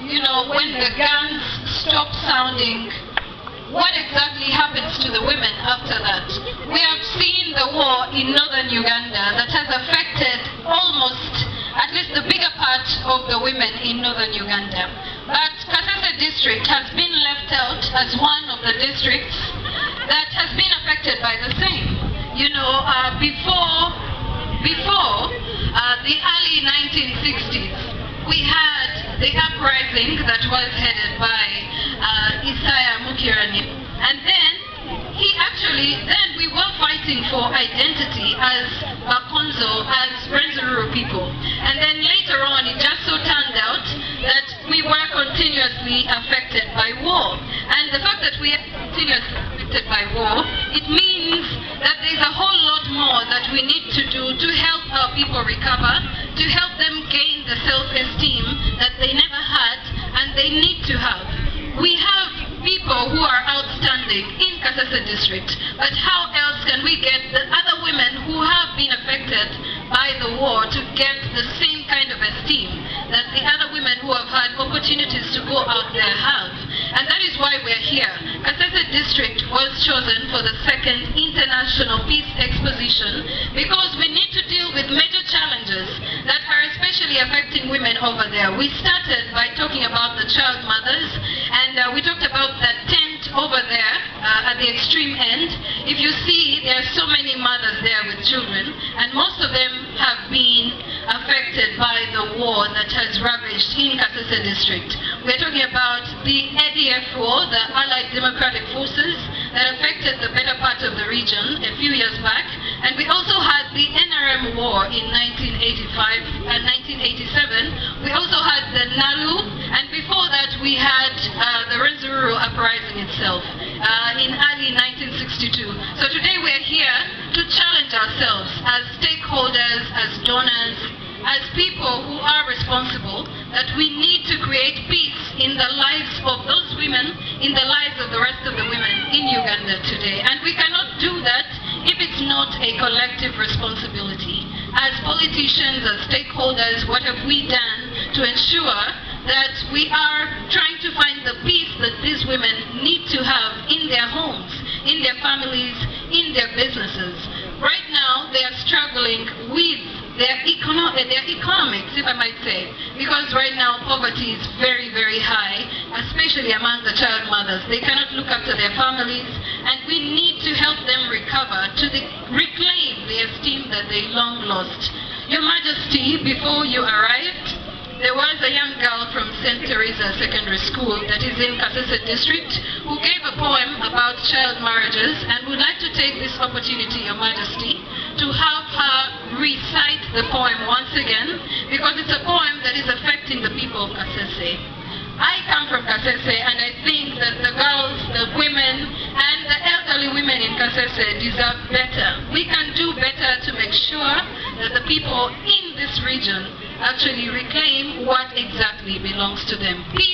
when the guns stop sounding, what exactly happens to the women after that? We have seen the war in northern Uganda that has affected almost, at least the bigger part of the women in northern Uganda. But Kasese district has been left out as one of the districts that has been affected by the same. Before the early 1960s, we had the uprising that was headed by and then we were fighting for identity as Bakonzo, as Rwenzururu people. And then later on, it just so turned out that we were continuously affected by war. And the fact that we are continuously affected by war, it means that there's a whole lot more that we need to do to help our people recover, to help them gain the self-esteem that they never had and they need to have. We have people who are outstanding in Kasese district, but how else can we get the other women who have been affected by the war to get the same kind of esteem that the other women who have had opportunities to go out there have? And that is why we're here. Kasese district was chosen for the second International Peace Exposition because we need to deal with major challenges that are especially affecting women over there. We started by talking about the child mothers, and we talked about that tent over there at the extreme end. If you see, there are so many mothers there with children, and most of them have been affected by the war that has ravaged in Kasese district. We're talking about the ADF war, the Allied Democratic Forces, that affected the better part of the region a few years back. And we also had the NRM war in 1985 and 1987. We also had the Nalu, and before that we had the Rwenzururu uprising itself in early 1962. So today we're here to challenge ourselves as stakeholders, as donors, as people who are responsible, that we need to create peace in the lives of those women, in the lives of the rest of the women in Uganda today. And we cannot do that if it's not a collective responsibility. As politicians, as stakeholders, what have we done to ensure that we are trying to find the peace that these women need to have in their homes, in their families, in their businesses? Right now, they are struggling with their economics, if I might say, because right now poverty is very, very high, especially among the child mothers. They cannot look after their families, and we need to help them recover, to reclaim the esteem that they long lost. Your Majesty, before you arrived, there was a young girl from St. Teresa Secondary School that is in Kasese district who gave a poem about child marriages, and would like to take this opportunity, Your Majesty, to have her recite the poem once again, because it's a poem that is affecting the people of Kasese. I come from Kasese, and I think that the girls, the women, and the elderly women in Kasese deserve better. We can do better to make sure that the people in this region actually reclaim what exactly belongs to them. Peace